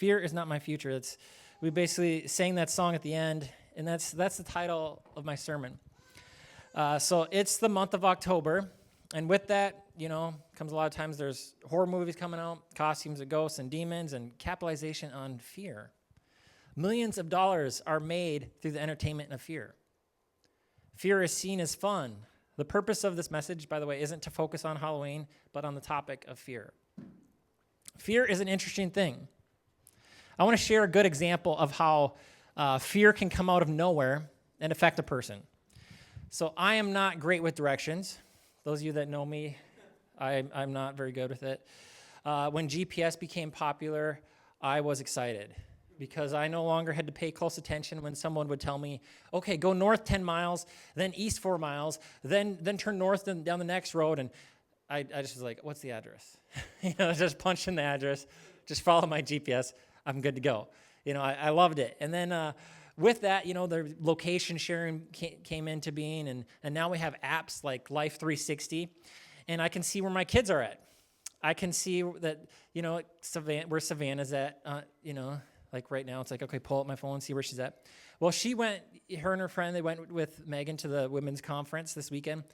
Fear is not my future. We basically sang that song at the end, and that's the title of my sermon. So it's the month of October, and with that, comes a lot of times there's horror movies coming out, costumes of ghosts and demons, and capitalization on fear. Millions of dollars are made through the entertainment of fear. Fear is seen as fun. The purpose of this message, by the way, isn't to focus on Halloween, but on the topic of fear. Fear is an interesting thing. I want to share a good example of how fear can come out of nowhere and affect a person. So I am not great with directions. Those of you that know me, I'm not very good with it. When GPS became popular, I was excited because I no longer had to pay close attention when someone would tell me, okay, go north 10 miles, then east 4 miles, then turn north and down the next road. And I just was like, what's the address? Just punch in the address, just follow my GPS. I'm good to go. I loved it. And then with that, the location sharing came into being, and now we have apps like Life 360, and I can see where my kids are at. I can see that, where Savannah's at, like right now, it's like, okay, pull up my phone and see where she's at. Well, her and her friend, they went with Megan to the women's conference this weekend.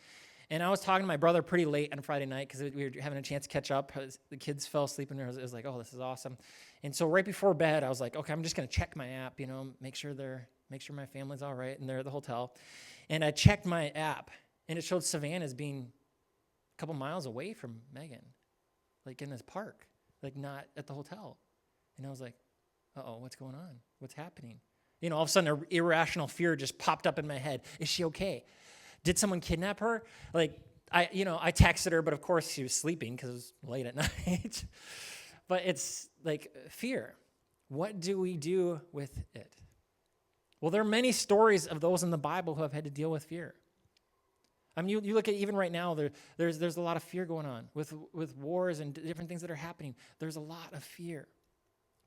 And I was talking to my brother pretty late on Friday night because we were having a chance to catch up. The kids fell asleep, and it was like, oh, this is awesome. And so right before bed, I was like, okay, I'm just going to check my app, make sure my family's all right, and they're at the hotel. And I checked my app, and it showed Savannah as being a couple miles away from Megan, like in this park, like not at the hotel. And I was like, uh-oh, what's going on? What's happening? All of a sudden, an irrational fear just popped up in my head. Is she okay? Did someone kidnap her? Like, I texted her, but of course she was sleeping because it was late at night. But it's like fear. What do we do with it? Well, there are many stories of those in the Bible who have had to deal with fear. I mean, you look at even right now, there's a lot of fear going on with wars and different things that are happening. There's a lot of fear.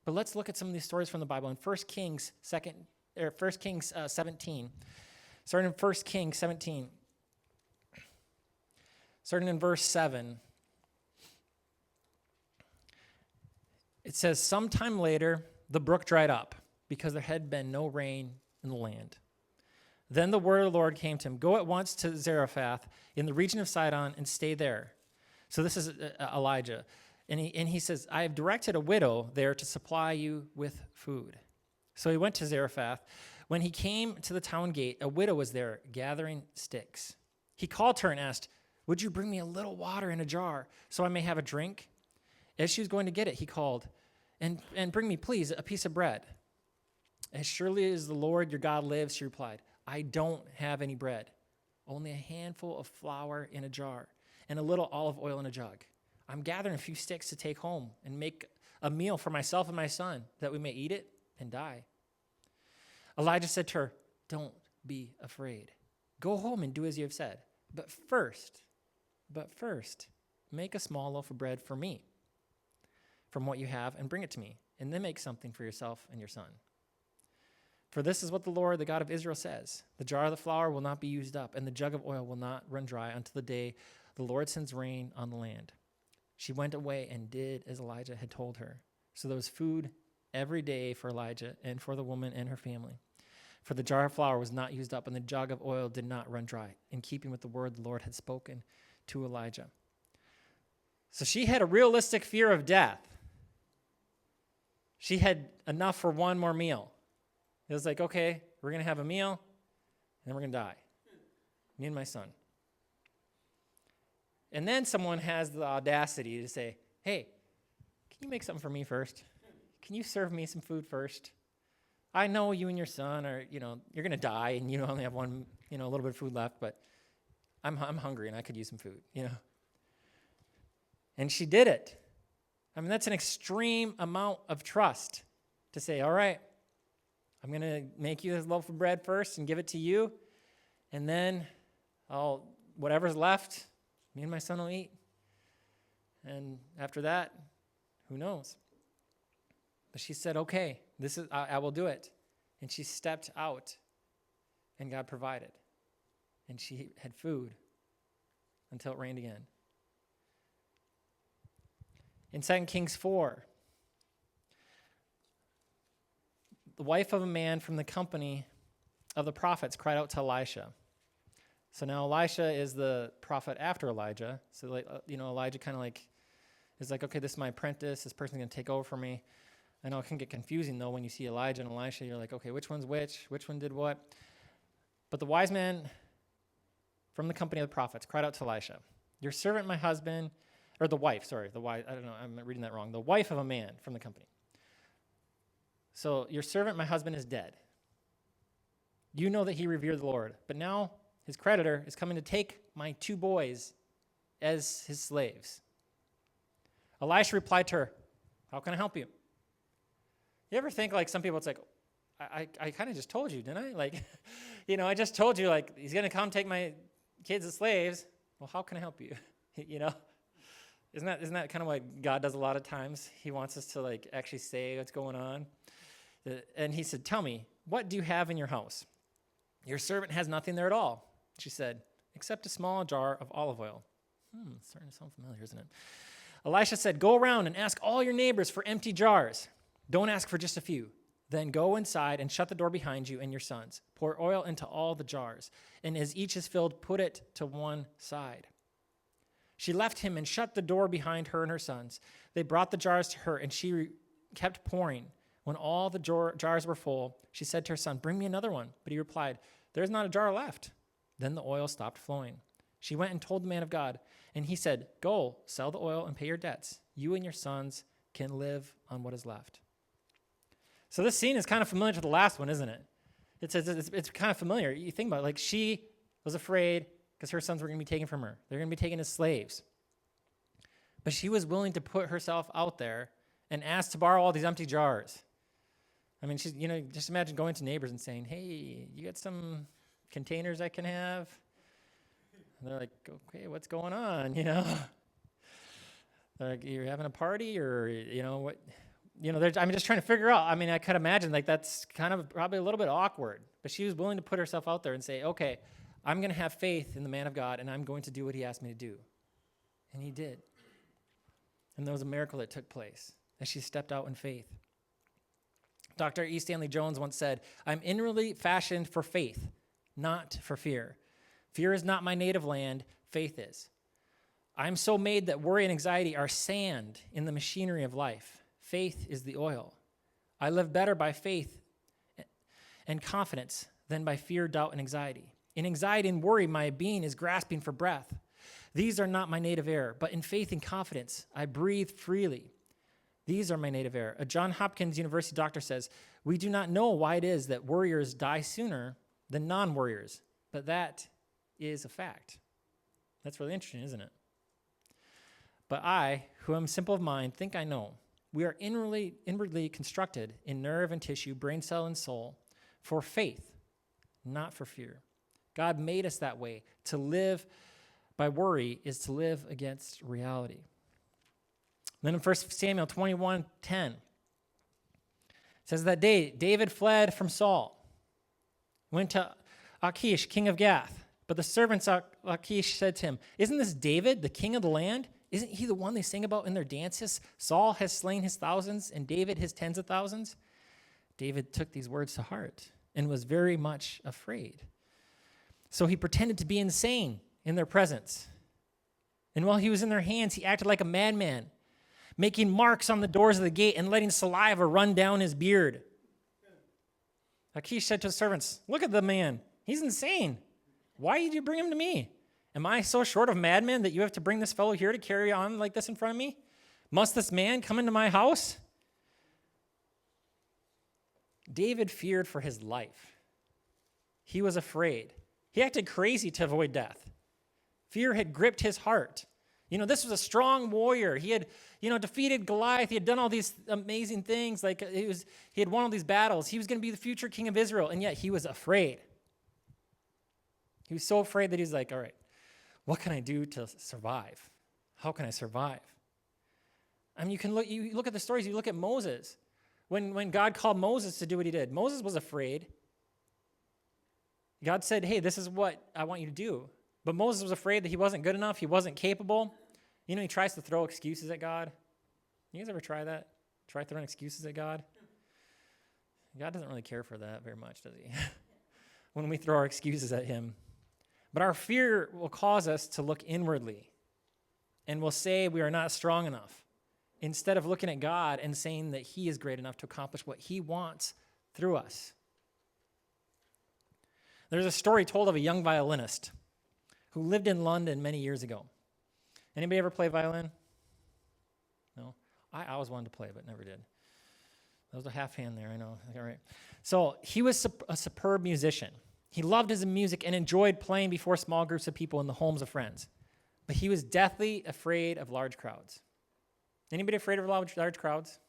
But let's look at some of these stories from the Bible. In 1 Kings 17, starting in 1 Kings 17, starting in verse 7, it says, sometime later, the brook dried up because there had been no rain in the land. Then the word of the Lord came to him, go at once to Zarephath in the region of Sidon and stay there. So this is Elijah. And he says, I have directed a widow there to supply you with food. So he went to Zarephath. When he came to the town gate, a widow was there gathering sticks. He called to her and asked, would you bring me a little water in a jar so I may have a drink? As she was going to get it, he called, and bring me, please, a piece of bread. As surely as the Lord your God lives, she replied, I don't have any bread, only a handful of flour in a jar and a little olive oil in a jug. I'm gathering a few sticks to take home and make a meal for myself and my son that we may eat it and die. Elijah said to her, don't be afraid. Go home and do as you have said. But first, make a small loaf of bread for me from what you have and bring it to me, and then make something for yourself and your son. For this is what the Lord, the God of Israel, says. The jar of the flour will not be used up, and the jug of oil will not run dry until the day the Lord sends rain on the land. She went away and did as Elijah had told her. So there was food every day for Elijah and for the woman and her family. For the jar of flour was not used up, and the jug of oil did not run dry, in keeping with the word the Lord had spoken to Elijah. So she had a realistic fear of death. She had enough for one more meal. It was like, okay, we're going to have a meal, and then we're going to die. Me and my son. And then someone has the audacity to say, hey, can you make something for me first? Can you serve me some food first? I know you and your son are, you're going to die, and you only have one, a little bit of food left, but I'm hungry, and I could use some food, And she did it. I mean, that's an extreme amount of trust to say, all right, I'm going to make you this loaf of bread first and give it to you, and then whatever's left, me and my son will eat. And after that, who knows? But she said, okay, I will do it. And she stepped out, and God provided. And she had food until it rained again. In 2 Kings 4, the wife of a man from the company of the prophets cried out to Elisha. So now Elisha is the prophet after Elijah. So Elijah kind of like is like, okay, this is my apprentice. This person's going to take over for me. I know it can get confusing, though, when you see Elijah and Elisha. You're like, okay, which one's which? Which one did what? But the wise man from the company of the prophets cried out to Elisha, your servant, my husband, or the wife, sorry, the wife, I don't know, I'm reading that wrong. The wife of a man from the company. So your servant, my husband, is dead. You know that he revered the Lord, but now his creditor is coming to take my 2 boys as his slaves. Elisha replied to her, how can I help you? You ever think like some people, it's like, I kind of just told you, didn't I? Like, I just told you, like, he's going to come take my kids as slaves. Well, how can I help you? Isn't that kind of what God does a lot of times? He wants us to like actually say what's going on. And he said, tell me, what do you have in your house? Your servant has nothing there at all, she said, except a small jar of olive oil. It's starting to sound familiar, isn't it? Elisha said, go around and ask all your neighbors for empty jars. Don't ask for just a few. Then go inside and shut the door behind you and your sons. Pour oil into all the jars, and as each is filled, put it to one side. She left him and shut the door behind her and her sons. They brought the jars to her, and she kept pouring. When all the jars were full, she said to her son, bring me another one. But he replied, there's not a jar left. Then the oil stopped flowing. She went and told the man of God, and he said, go, sell the oil and pay your debts. You and your sons can live on what is left. So this scene is kind of familiar to the last one, isn't it? It's kind of familiar. You think about it, like she was afraid because her sons were going to be taken from her. They're going to be taken as slaves. But she was willing to put herself out there and ask to borrow all these empty jars. I mean, she's, just imagine going to neighbors and saying, hey, you got some containers I can have? And they're like, okay, what's going on, They're like, you're having a party or, what? I'm just trying to figure out. I mean, I could imagine like that's kind of probably a little bit awkward. But she was willing to put herself out there and say, okay, I'm going to have faith in the man of God, and I'm going to do what he asked me to do. And he did. And there was a miracle that took place as she stepped out in faith. Dr. E. Stanley Jones once said, I'm inwardly fashioned for faith, not for fear. Fear is not my native land, faith is. I'm so made that worry and anxiety are sand in the machinery of life. Faith is the oil. I live better by faith and confidence than by fear, doubt, and anxiety. In anxiety and worry, my being is grasping for breath. These are not my native air, but in faith and confidence, I breathe freely. These are my native air. A Johns Hopkins University doctor says, we do not know why it is that worriers die sooner than non-worriers, but that is a fact. That's really interesting, isn't it? But I, who am simple of mind, think I know. We are inwardly constructed in nerve and tissue, brain cell and soul, for faith, not for fear. God made us that way. To live by worry is to live against reality. Then in 1 Samuel 21:10, it says that day, David fled from Saul, went to Achish, king of Gath. But the servants of Achish said to him, isn't this David, the king of the land? Isn't he the one they sing about in their dances? Saul has slain his thousands and David his tens of thousands. David took these words to heart and was very much afraid. So he pretended to be insane in their presence. And while he was in their hands, he acted like a madman, making marks on the doors of the gate and letting saliva run down his beard. Achish said to his servants, look at the man. He's insane. Why did you bring him to me? Am I so short of madmen that you have to bring this fellow here to carry on like this in front of me? Must this man come into my house? David feared for his life. He was afraid. He acted crazy to avoid death. Fear had gripped his heart. This was a strong warrior. He had, defeated Goliath. He had done all these amazing things. Like he had won all these battles. He was going to be the future king of Israel, and yet he was afraid. He was so afraid that he's like, all right, what can I do to survive? How can I survive? I mean, you look at the stories, you look at Moses. When God called Moses to do what he did, Moses was afraid. God said, hey, this is what I want you to do. But Moses was afraid that he wasn't good enough, he wasn't capable. He tries to throw excuses at God. You guys ever try that? Try throwing excuses at God? God doesn't really care for that very much, does he? When we throw our excuses at him. But our fear will cause us to look inwardly, and we'll say we are not strong enough, instead of looking at God and saying that he is great enough to accomplish what he wants through us. There's a story told of a young violinist who lived in London many years ago. Anybody ever play violin? No? I always wanted to play, but never did. That was a half hand there, I know. All right. So he was a superb musician. He loved his music and enjoyed playing before small groups of people in the homes of friends. But he was deathly afraid of large crowds. Anybody afraid of large crowds?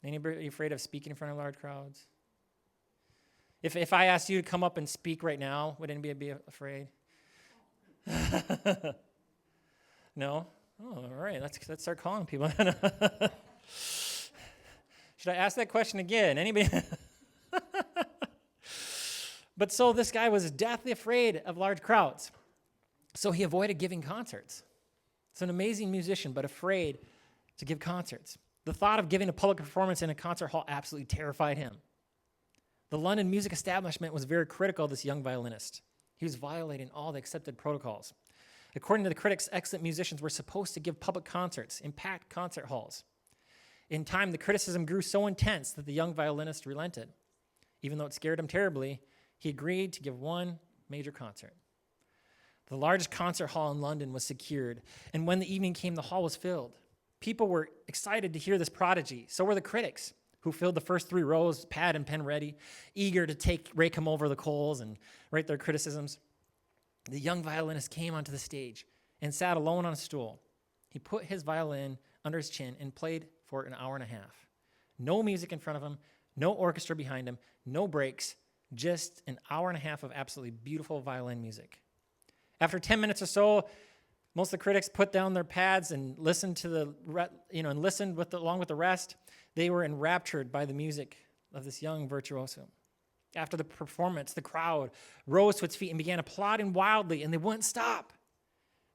Anybody afraid of speaking in front of large crowds? If I asked you to come up and speak right now, would anybody be afraid? No? Oh, all right. Let's start calling people. Should I ask that question again? Anybody? But so this guy was deathly afraid of large crowds. So he avoided giving concerts. He's an amazing musician, but afraid to give concerts. The thought of giving a public performance in a concert hall absolutely terrified him. The London music establishment was very critical of this young violinist. He was violating all the accepted protocols. According to the critics, excellent musicians were supposed to give public concerts in packed concert halls. In time, the criticism grew so intense that the young violinist relented. Even though it scared him terribly, he agreed to give one major concert. The largest concert hall in London was secured, and when the evening came, the hall was filled. People were excited to hear this prodigy. So were the critics, who filled the first 3 rows, pad and pen ready, eager to rake him over the coals and write their criticisms. The young violinist came onto the stage and sat alone on a stool. He put his violin under his chin and played for an hour and a half. No music in front of him, no orchestra behind him, no breaks, just an hour and a half of absolutely beautiful violin music. After 10 minutes or so, most of the critics put down their pads and listened to along with the rest. They were enraptured by the music of this young virtuoso. After the performance, the crowd rose to its feet and began applauding wildly, and they wouldn't stop.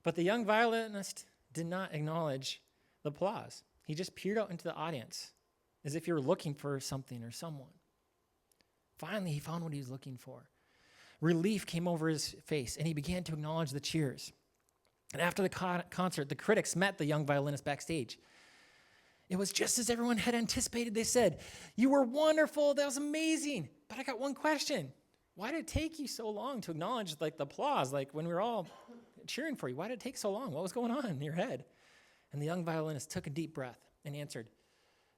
But the young violinist did not acknowledge the applause. He just peered out into the audience as if he were looking for something or someone. Finally, he found what he was looking for. Relief came over his face, and he began to acknowledge the cheers. And after the concert, the critics met the young violinist backstage. It was just as everyone had anticipated. They said, "You were wonderful. That was amazing. But I got one question. Why did it take you so long to acknowledge the applause, when we were all cheering for you? Why did it take so long? What was going on in your head?" And the young violinist took a deep breath and answered,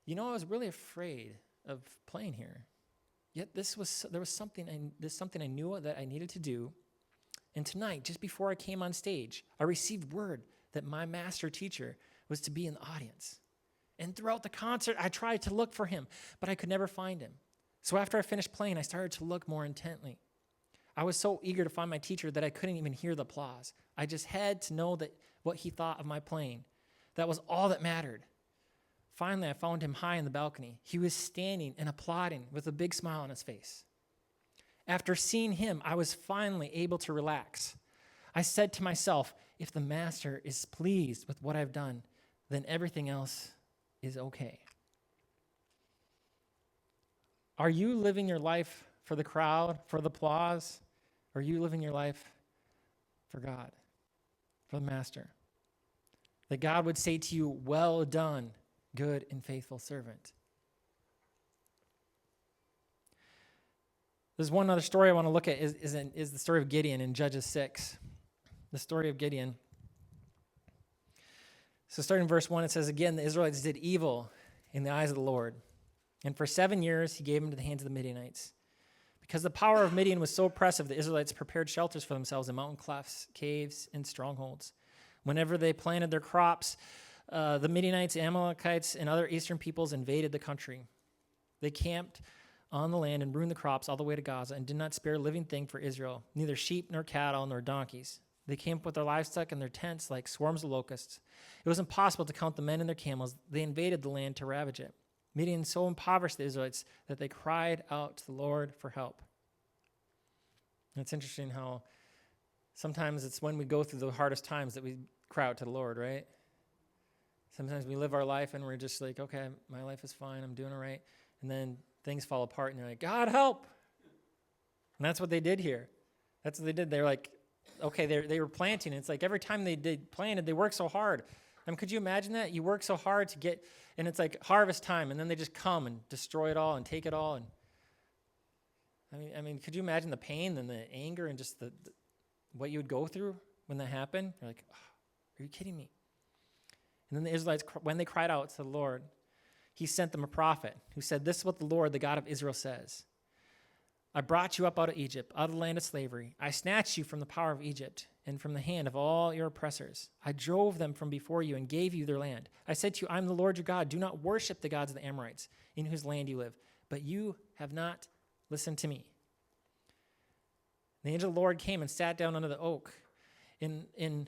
"I was really afraid of playing here. Yet there was something I knew that I needed to do. And tonight, just before I came on stage, I received word that my master teacher was to be in the audience. And throughout the concert, I tried to look for him, but I could never find him. So after I finished playing, I started to look more intently. I was so eager to find my teacher that I couldn't even hear the applause. I just had to know what he thought of my playing. That was all that mattered. Finally, I found him high in the balcony. He was standing and applauding with a big smile on his face. After seeing him, I was finally able to relax. I said to myself, if the master is pleased with what I've done, then everything else is okay." Are you living your life for the crowd, for the applause? Or are you living your life for God, for the master? That God would say to you, "Well done, good and faithful servant." There's one other story I want to look at is the story of Gideon in Judges 6. The story of Gideon. So starting in verse 1, it says, "Again, the Israelites did evil in the eyes of the Lord. And for 7 years, he gave them to the hands of the Midianites. Because the power of Midian was so oppressive, the Israelites prepared shelters for themselves in mountain clefts, caves, and strongholds. Whenever they planted their crops, the Midianites, Amalekites, and other eastern peoples invaded the country. They camped on the land and ruined the crops all the way to Gaza and did not spare a living thing for Israel, neither sheep nor cattle nor donkeys. They camped with their livestock and their tents like swarms of locusts. It was impossible to count the men and their camels. They invaded the land to ravage it. Midian so impoverished the Israelites that they cried out to the Lord for help." And it's interesting how sometimes it's when we go through the hardest times that we cry out to the Lord, right? Sometimes we live our life and we're just like, okay, my life is fine, I'm doing all right. And then things fall apart, and you're like, God, help. And that's what they did here. That's what they did. They're like, okay, they were planting. It's like every time they planted, they worked so hard. I mean, could you imagine that? You work so hard to get, and it's like harvest time, and then they just come and destroy it all and take it all. And I mean, could you imagine the pain and the anger and just the what you would go through when that happened? You're like, oh, are you kidding me? And then the Israelites, when they cried out to the Lord, he sent them a prophet who said, this is what the Lord, the God of Israel, says. I brought you up out of Egypt, out of the land of slavery. I snatched you from the power of Egypt and from the hand of all your oppressors. I drove them from before you and gave you their land. I said to you, I am the Lord your God. Do not worship the gods of the Amorites in whose land you live. But you have not listened to me. The angel of the Lord came and sat down under the oak in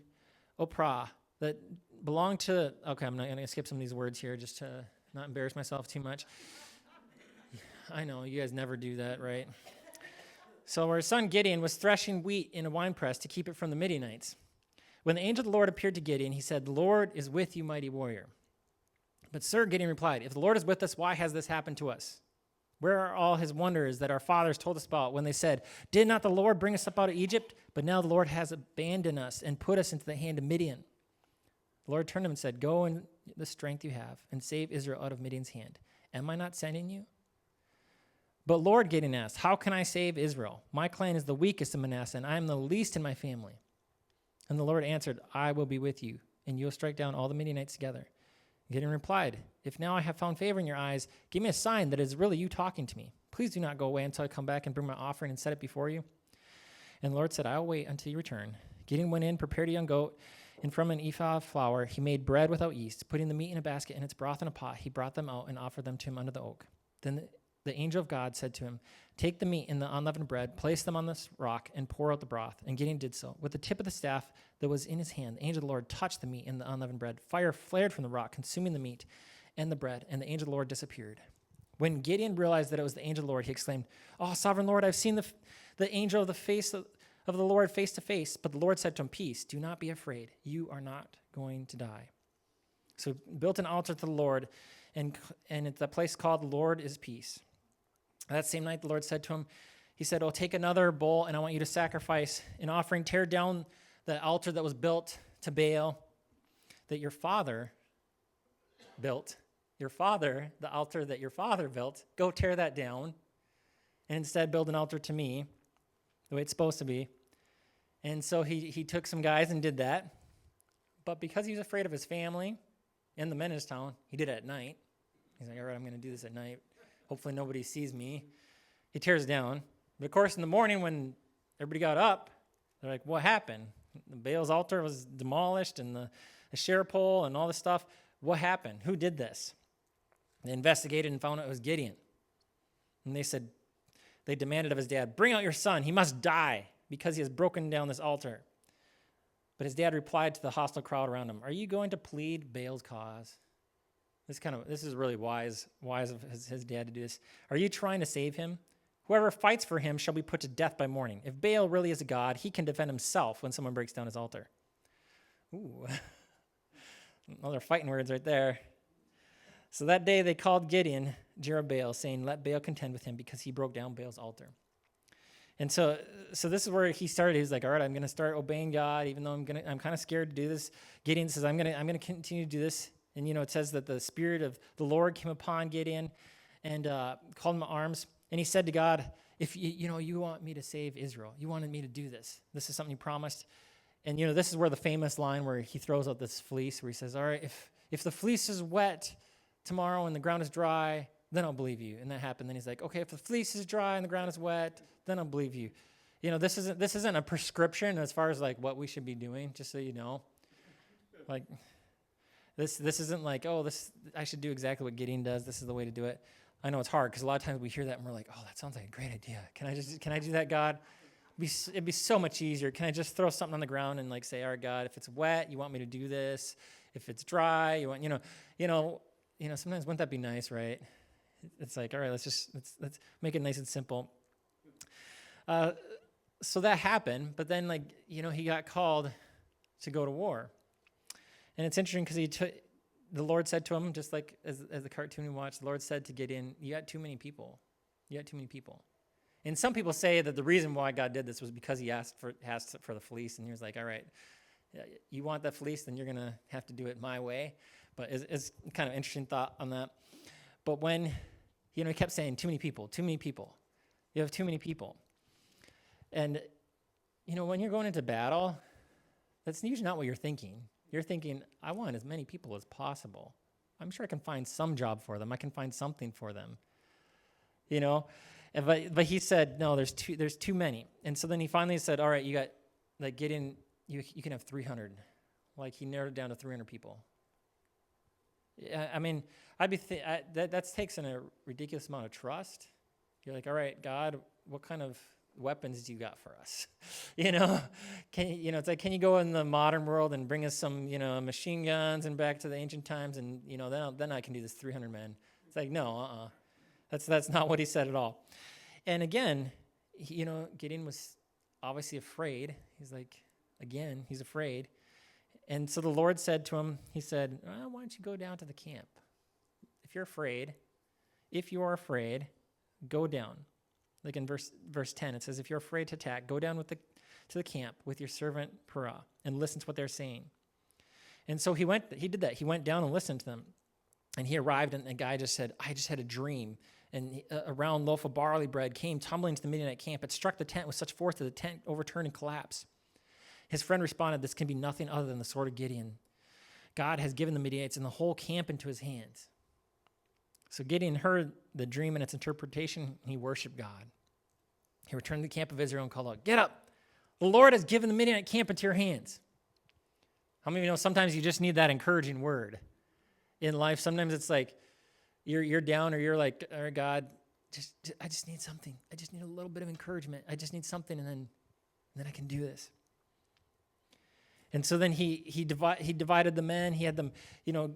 Oprah that belonged to, okay, I'm not going to skip some of these words here just to not embarrass myself too much. I know, you guys never do that, right? So our son Gideon was threshing wheat in a winepress to keep it from the Midianites. When the angel of the Lord appeared to Gideon, he said, the Lord is with you, mighty warrior. But sir, Gideon replied, if the Lord is with us, why has this happened to us? Where are all his wonders that our fathers told us about when they said, did not the Lord bring us up out of Egypt? But now the Lord has abandoned us and put us into the hand of Midian. The Lord turned to him and said, go in the strength you have and save Israel out of Midian's hand. Am I not sending you? But Lord, Gideon asked, how can I save Israel? My clan is the weakest in Manasseh, and I am the least in my family. And the Lord answered, I will be with you, and you will strike down all the Midianites together. Gideon replied, if now I have found favor in your eyes, give me a sign that it is really you talking to me. Please do not go away until I come back and bring my offering and set it before you. And the Lord said, I will wait until you return. Gideon went in, prepared a young goat, and from an ephah of flour, he made bread without yeast. Putting the meat in a basket and its broth in a pot, he brought them out and offered them to him under the oak. Then the angel of God said to him, take the meat and the unleavened bread, place them on this rock, and pour out the broth. And Gideon did so. With the tip of the staff that was in his hand, the angel of the Lord touched the meat and the unleavened bread. Fire flared from the rock, consuming the meat and the bread, and the angel of the Lord disappeared. When Gideon realized that it was the angel of the Lord, he exclaimed, oh, sovereign Lord, I've seen the angel of the face of the Lord face to face. But the Lord said to him, peace, do not be afraid. You are not going to die. So he built an altar to the Lord, and it's a place called the Lord is Peace. That same night, the Lord said to him, he said, oh, take another bull, and I want you to sacrifice an offering. Tear down the altar that was built to Baal that your father built. The altar that your father built, go tear that down, and instead build an altar to me, the way it's supposed to be. And so he took some guys and did that. But because he was afraid of his family and the men in his town, he did it at night. He's like, all right, I'm going to do this at night. Hopefully nobody sees me. He tears down. But of course, in the morning when everybody got up, they're like, what happened? The Baal's altar was demolished and the Asherah pole and all this stuff. What happened? Who did this? They investigated and found out it was Gideon. And they demanded of his dad, bring out your son. He must die because he has broken down this altar. But his dad replied to the hostile crowd around him, are you going to plead Baal's cause? This is really wise of his dad to do this. Are you trying to save him? Whoever fights for him shall be put to death by morning. If Baal really is a god, he can defend himself when someone breaks down his altar. Ooh. Well, they're fighting words right there. So that day they called Gideon Jerubbaal, saying, let Baal contend with him because he broke down Baal's altar. And so this is where he started. He was like, all right, I'm going to start obeying God, even though I'm kind of scared to do this. Gideon says, I'm going to continue to do this. And, it says that the Spirit of the Lord came upon Gideon and called him to arms. And he said to God, if you want me to save Israel, you wanted me to do this. This is something you promised. And, this is where the famous line where he throws out this fleece where he says, all right, if the fleece is wet tomorrow and the ground is dry, then I'll believe you. And that happened. Then he's like, okay, if the fleece is dry and the ground is wet, then I'll believe you. This isn't a prescription as far as like what we should be doing, just so you know. Like, This isn't like, I should do exactly what Gideon does. This is the way to do it. I know it's hard because a lot of times we hear that and we're like, oh, that sounds like a great idea. Can I do that, God? It'd be so much easier. Can I just throw something on the ground and like say, all right, God, if it's wet, you want me to do this. If it's dry, you want, sometimes wouldn't that be nice, right? It's like, all right, let's make it nice and simple. So that happened, but then he got called to go to war. And it's interesting because the Lord said to him, just like as the cartoon we watched, the Lord said to Gideon, you got too many people. You got too many people. And some people say that the reason why God did this was because he asked for the fleece, and he was like, all right, you want that fleece, then you're going to have to do it my way. But it's kind of interesting thought on that. But when, he kept saying, too many people, too many people. You have too many people. And, when you're going into battle, that's usually not what you're thinking. You're thinking, I want as many people as possible. I'm sure I can find some job for them. I can find something for them. But he said, no, there's too many. And so then he finally said, all right, you got, like, get in, you can have 300. Like, he narrowed it down to 300 people. I mean, that takes in a ridiculous amount of trust. You're like, all right, God, what kind of weapons do you got for us? It's like, can you go in the modern world and bring us some, machine guns and back to the ancient times, and then I can do this 300 men. It's like, no, that's not what he said at all. And again, Gideon was obviously afraid. He's like, again, he's afraid. And so the Lord said to him, he said, well, why don't you go down to the camp? If you are afraid, go down. Like in verse 10, it says, if you're afraid to attack, go down to the camp with your servant Purah and listen to what they're saying. And so he did that. He went down and listened to them. And he arrived, and the guy just said, I just had a dream. And a round loaf of barley bread came tumbling to the Midianite camp. It struck the tent with such force that the tent overturned and collapsed. His friend responded, this can be nothing other than the sword of Gideon. God has given the Midianites and the whole camp into his hands. So Gideon heard the dream and its interpretation. He worshiped God. He returned to the camp of Israel and called out, get up. The Lord has given the Midianite camp into your hands. How many of you know sometimes you just need that encouraging word in life? Sometimes it's like you're down, or you're like, all right, God, I just need something. I just need a little bit of encouragement. I just need something, and then I can do this. And so then he divided the men. He had them,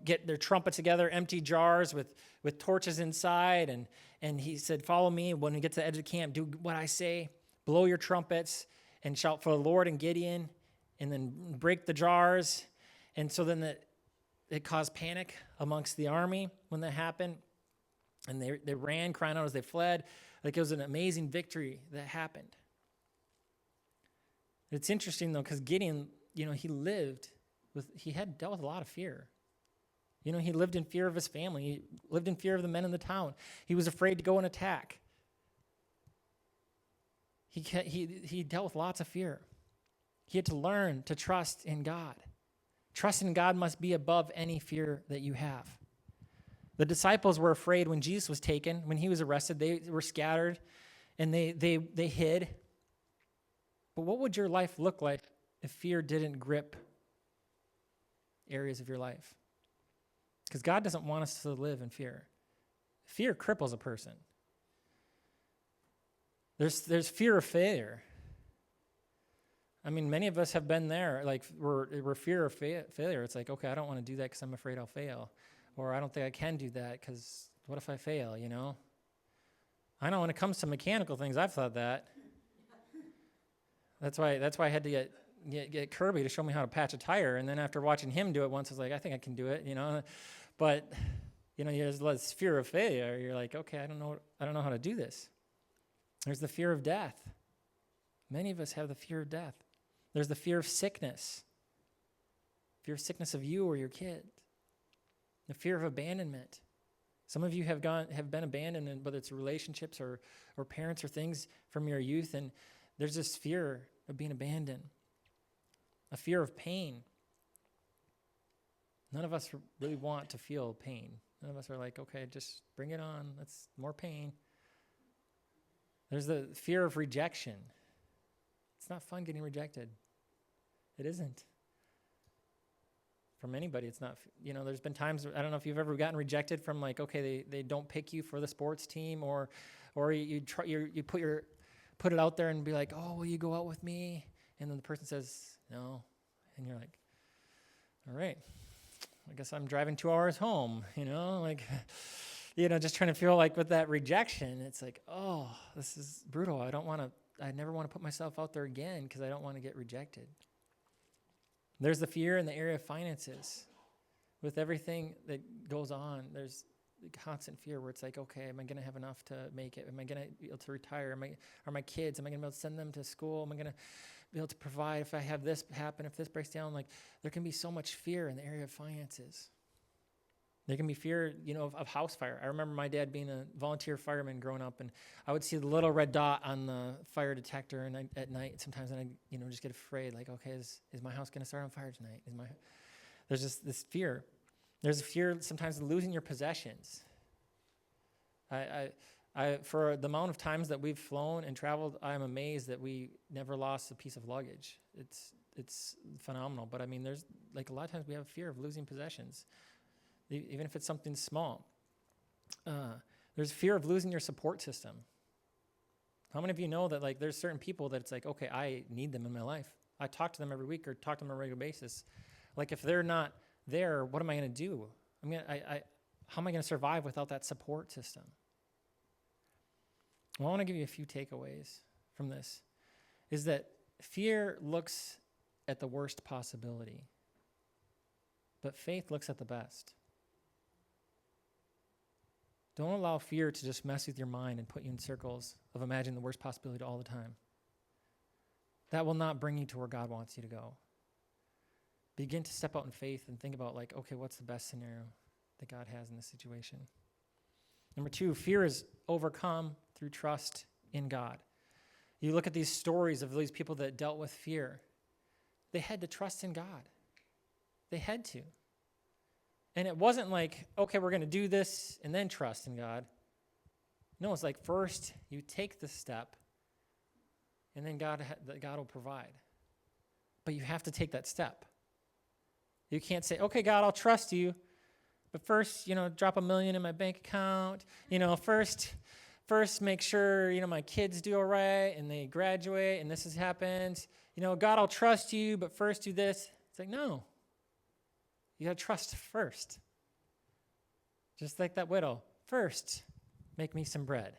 get their trumpets together, empty jars with torches inside. And he said, follow me. When we get to the edge of the camp, do what I say. Blow your trumpets and shout for the Lord and Gideon, and then break the jars. And so then it caused panic amongst the army when that happened. And they ran, crying out as they fled. Like, it was an amazing victory that happened. It's interesting, though, because Gideon, he had dealt with a lot of fear. He lived in fear of his family. He lived in fear of the men in the town. He was afraid to go and attack. He dealt with lots of fear. He had to learn to trust in God. Trust in God must be above any fear that you have. The disciples were afraid when Jesus was taken, when he was arrested. They were scattered, and they hid. But what would your life look like if fear didn't grip areas of your life? Because God doesn't want us to live in fear. Fear cripples a person. There's fear of failure. I mean, many of us have been there. Like, we're fear of failure. It's like, okay, I don't want to do that because I'm afraid I'll fail. Or I don't think I can do that because what if I fail, I know when it comes to mechanical things, I've thought that. That's why I had to get Kirby to show me how to patch a tire, and then after watching him do it once, I was like, I think I can do it, But there's this fear of failure. You're like, okay, I don't know how to do this. There's the fear of death. Many of us have the fear of death. There's the fear of sickness. Fear of sickness of you or your kid. The fear of abandonment. Some of you have been abandoned, whether it's relationships or parents or things from your youth, and there's this fear of being abandoned. A fear of pain. None of us really want to feel pain. None of us are like, okay, just bring it on. That's more pain. There's the fear of rejection. It's not fun getting rejected. It isn't. From anybody, it's not, there's been times, I don't know if you've ever gotten rejected from, like, okay, they don't pick you for the sports team, or you put it out there and be like, oh, will you go out with me? And then the person says no, and you're like, all right, I guess I'm driving 2 hours home, just trying to feel like with that rejection, it's like, oh, this is brutal. I never want to put myself out there again because I don't want to get rejected. There's the fear in the area of finances. With everything that goes on, there's constant fear where it's like, okay, am I going to have enough to make it? Am I going to be able to retire? Are my kids, am I going to be able to send them to school? Am I going to be able to provide if I have this happen, if this breaks down? Like, there can be so much fear in the area of finances. There can be fear, of house fire. I remember my dad being a volunteer fireman growing up, and I would see the little red dot on the fire detector and at night sometimes, and I just get afraid, like, okay, is my house going to start on fire tonight? There's just this fear. There's a fear sometimes of losing your possessions. For the amount of times that we've flown and traveled, I'm amazed that we never lost a piece of luggage. It's phenomenal. But there's like a lot of times we have a fear of losing possessions, even if it's something small. There's fear of losing your support system. How many of you know that like there's certain people that it's like, okay, I need them in my life. I talk to them every week or talk to them on a regular basis. Like if they're not there, what am I going to do? How am I going to survive without that support system? Well, I want to give you a few takeaways from this. Is that fear looks at the worst possibility, but faith looks at the best. Don't allow fear to just mess with your mind and put you in circles of imagining the worst possibility all the time. That will not bring you to where God wants you to go. Begin to step out in faith and think about like, okay, what's the best scenario that God has in this situation? Number 2, fear is overcome through trust in God. You look at these stories of these people that dealt with fear. They had to trust in God. They had to. And it wasn't like, okay, we're going to do this and then trust in God. No, it's like first you take the step and then God will provide. But you have to take that step. You can't say, okay, God, I'll trust you, but first, drop $1 million in my bank account. First make sure, my kids do all right and they graduate and this has happened. God, I'll trust you, but first do this. It's like, no. You got to trust first. Just like that widow. First, make me some bread.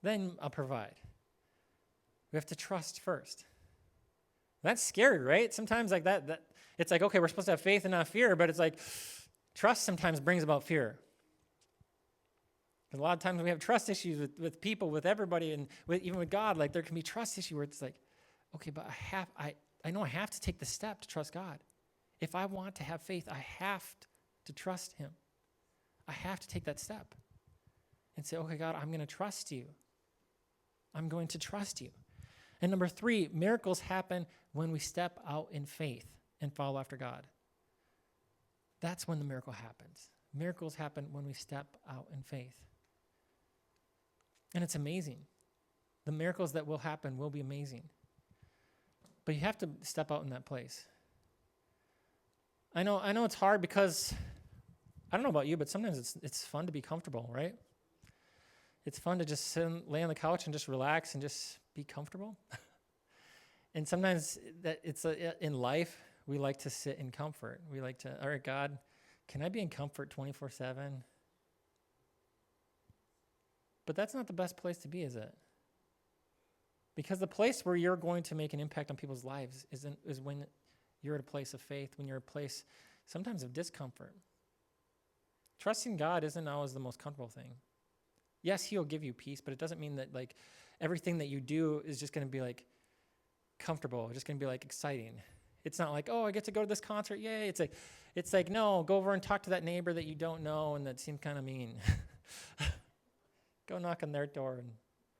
Then I'll provide. We have to trust first. That's scary, right? Sometimes like that it's like, okay, we're supposed to have faith and not fear, but it's like trust sometimes brings about fear. Because a lot of times we have trust issues with people, with everybody, and even with God. Like there can be trust issue where it's like, okay, but I know I have to take the step to trust God. If I want to have faith, I have to trust him. I have to take that step and say, okay, God, I'm going to trust you. I'm going to trust you. And number 3, miracles happen when we step out in faith and follow after God. That's when the miracle happens. Miracles happen when we step out in faith. And it's amazing. The miracles that will happen will be amazing. But you have to step out in that place. I know it's hard because, I don't know about you, but sometimes it's fun to be comfortable, right? It's fun to just lay on the couch and just relax and just be comfortable. And sometimes in life, we like to sit in comfort. We like to, all right, God, can I be in comfort 24/7? But that's not the best place to be, is it? Because the place where you're going to make an impact on people's lives is when you're at a place of faith, when you're at a place sometimes of discomfort. Trusting God isn't always the most comfortable thing. Yes, he'll give you peace, but it doesn't mean that like everything that you do is just going to be like comfortable, just going to be like exciting. It's not like, oh, I get to go to this concert, yay. It's like no, go over and talk to that neighbor that you don't know and that seems kind of mean. Go knock on their door and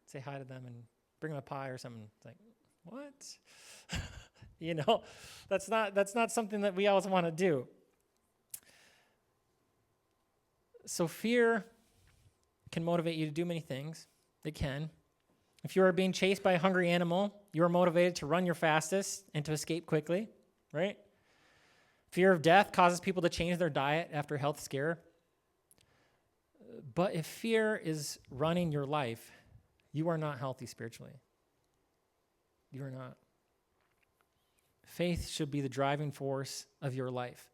say hi to them and bring them a pie or something. It's like, what? That's not something that we always want to do. So fear can motivate you to do many things. It can. If you are being chased by a hungry animal, you are motivated to run your fastest and to escape quickly, right? Fear of death causes people to change their diet after a health scare. But if fear is running your life, you are not healthy spiritually. You are not. Faith should be the driving force of your life,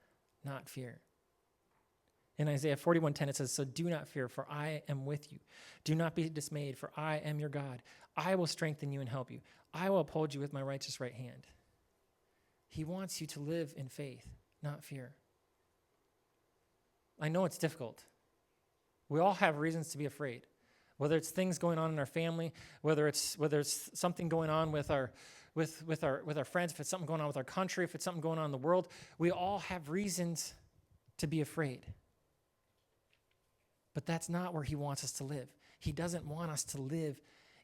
not fear. In Isaiah 41:10, it says, so do not fear, for I am with you. Do not be dismayed, for I am your God. I will strengthen you and help you. I will uphold you with my righteous right hand. He wants you to live in faith, not fear. I know it's difficult. We all have reasons to be afraid, whether it's things going on in our family, whether it's something going on with our friends, if it's something going on with our country, if it's something going on in the world. We all have reasons to be afraid. But that's not where he wants us to live. He doesn't want us to live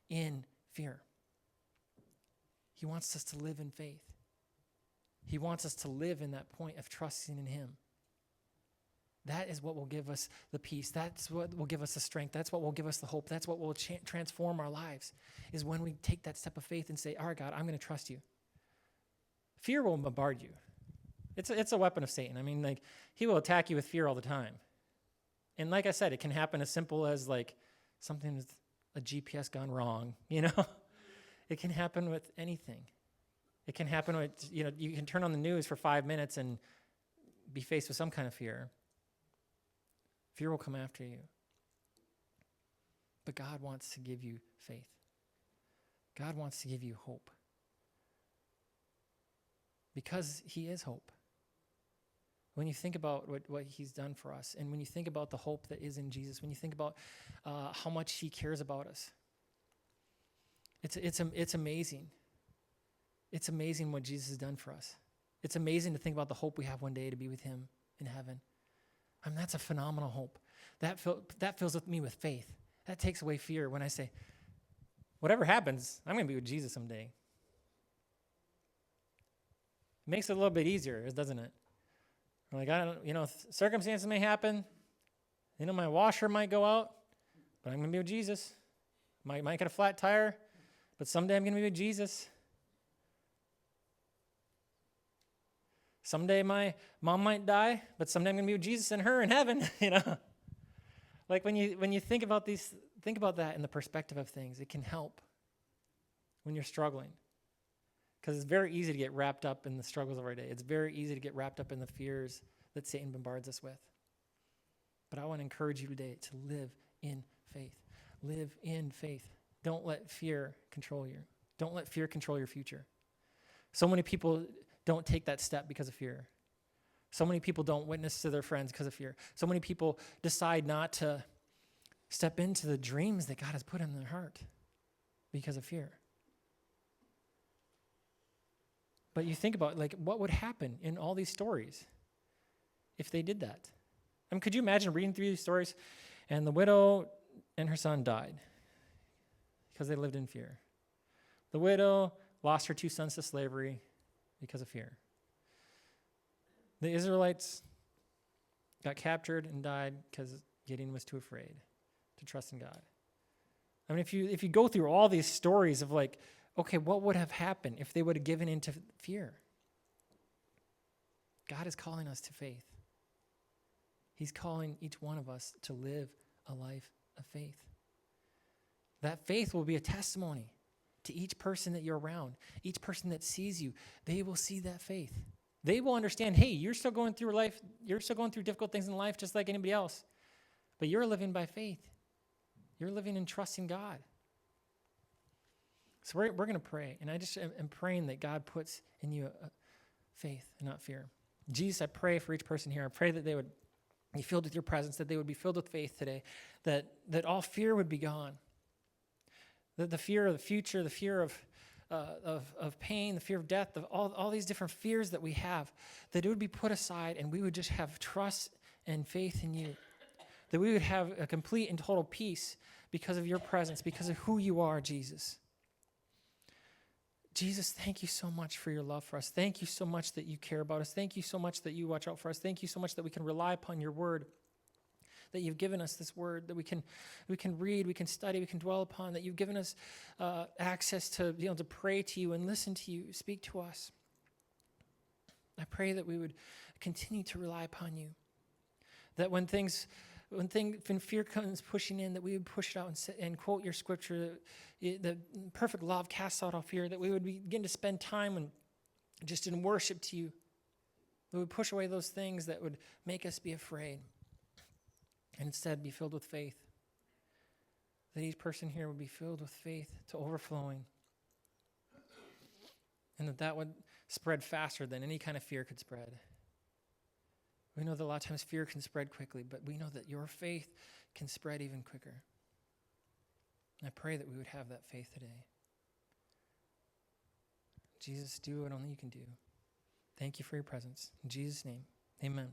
in fear. He wants us to live in faith. He wants us to live in that point of trusting in him. That is what will give us the peace. That's what will give us the strength. That's what will give us the hope. That's what will transform our lives, is when we take that step of faith and say, all right, God, I'm going to trust you. Fear will bombard you. It's a weapon of Satan. I mean, like, he will attack you with fear all the time. And like I said, it can happen as simple as like something with a GPS gone wrong, you know? It can happen with anything. It can happen with, you can turn on the news for 5 minutes and be faced with some kind of fear. Fear will come after you. But God wants to give you faith. God wants to give you hope. Because he is hope. When you think about what he's done for us, and when you think about the hope that is in Jesus, when you think about how much he cares about us, it's amazing. It's amazing what Jesus has done for us. It's amazing to think about the hope we have one day to be with him in heaven. I mean, that's a phenomenal hope. That fills me with faith. That takes away fear when I say, whatever happens, I'm going to be with Jesus someday. It makes it a little bit easier, doesn't it? Like, circumstances may happen. My washer might go out, but I'm going to be with Jesus. Might get a flat tire, but someday I'm going to be with Jesus. Someday my mom might die, but someday I'm going to be with Jesus and her in heaven, Like when you think about that in the perspective of things, it can help when you're struggling. Because it's very easy to get wrapped up in the struggles of our day. It's very easy to get wrapped up in the fears that Satan bombards us with. But I want to encourage you today to live in faith. Live in faith. Don't let fear control you. Don't let fear control your future. So many people don't take that step because of fear. So many people don't witness to their friends because of fear. So many people decide not to step into the dreams that God has put in their heart because of fear. But you think about, what would happen in all these stories if they did that? I mean, could you imagine reading through these stories and the widow and her son died because they lived in fear? The widow lost her 2 sons to slavery because of fear. The Israelites got captured and died because Gideon was too afraid to trust in God. I mean, if you go through all these stories of okay, what would have happened if they would have given into fear? God is calling us to faith. He's calling each one of us to live a life of faith. That faith will be a testimony to each person that you're around, each person that sees you. They will see that faith. They will understand, hey, you're still going through life. You're still going through difficult things in life just like anybody else. But you're living by faith. You're living in trusting God. So we're going to pray. And I just am praying that God puts in you faith and not fear. Jesus, I pray for each person here. I pray that they would be filled with your presence, that they would be filled with faith today, that all fear would be gone. That the fear of the future, the fear of pain, the fear of death, all these different fears that we have, that it would be put aside and we would just have trust and faith in you. That we would have a complete and total peace because of your presence, because of who you are, Jesus. Jesus, thank you so much for your love for us. Thank you so much that you care about us. Thank you so much that you watch out for us. Thank you so much that we can rely upon your word, that you've given us this word, that we can read, we can study, we can dwell upon, that you've given us access to be able to pray to you and listen to you, speak to us. I pray that we would continue to rely upon you, that when fear comes pushing in, that we would push it out and quote your scripture, the perfect love casts out all fear, that we would begin to spend time just in worship to you. We would push away those things that would make us be afraid and instead be filled with faith. That each person here would be filled with faith to overflowing, and that would spread faster than any kind of fear could spread. We know that a lot of times fear can spread quickly, but we know that your faith can spread even quicker. And I pray that we would have that faith today. Jesus, do what only you can do. Thank you for your presence. In Jesus' name, amen.